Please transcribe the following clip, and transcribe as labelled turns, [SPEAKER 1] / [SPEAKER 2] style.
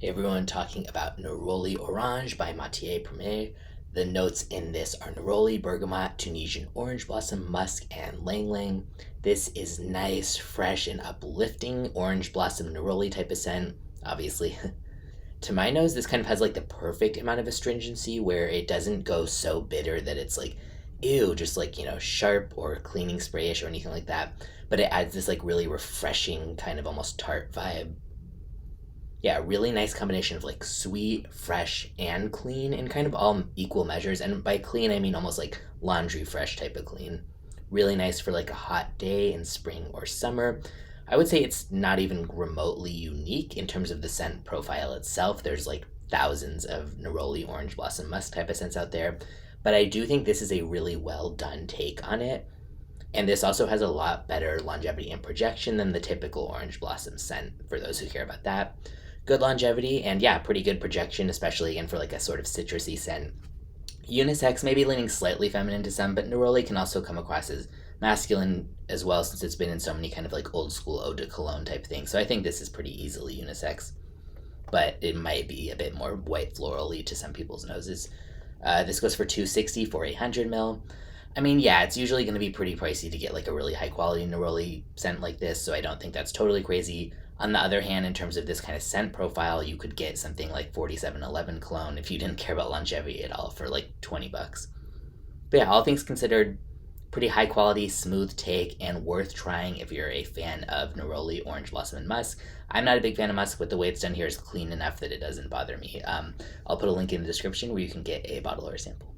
[SPEAKER 1] Hey everyone, talking about Neroli Orange by Matiere. The notes in this are Neroli, bergamot, Tunisian orange blossom, musk, and ylang-ylang. This is nice, fresh, and uplifting orange blossom neroli type of scent, obviously. To my nose, this kind of has like the perfect amount of astringency where it doesn't go so bitter that it's like, ew, just like, sharp or cleaning sprayish or anything like that. But it adds this like really refreshing, kind of almost tart vibe. Yeah, really nice combination of like sweet, fresh, and clean in kind of all equal measures. And by clean, I mean almost like laundry fresh type of clean. Really nice for like a hot day in spring or summer. I would say it's not even remotely unique in terms of the scent profile itself. There's like thousands of neroli, orange blossom, musk type of scents out there. But I do think this is a really well done take on it. And this also has a lot better longevity and projection than the typical orange blossom scent, for those who care about that. Good longevity and yeah, pretty good projection, especially again for like a sort of citrusy scent. Unisex may be leaning slightly feminine to some, but neroli can also come across as masculine as well, since it's been in so many kind of like old school eau de cologne type things. So I think this is pretty easily unisex, but it might be a bit more white florally to some people's noses. This goes for $260 for 100 ml. I mean, yeah, it's usually going to be pretty pricey to get like a really high quality neroli scent like this, so I don't think that's totally crazy. On the other hand, in terms of this kind of scent profile, you could get something like 4711 cologne if you didn't care about longevity at all for like $20. But yeah, all things considered, pretty high quality, smooth take, and worth trying if you're a fan of neroli, orange blossom, and musk. I'm not a big fan of musk, but the way it's done here is clean enough that it doesn't bother me. I'll put a link in the description where you can get a bottle or a sample.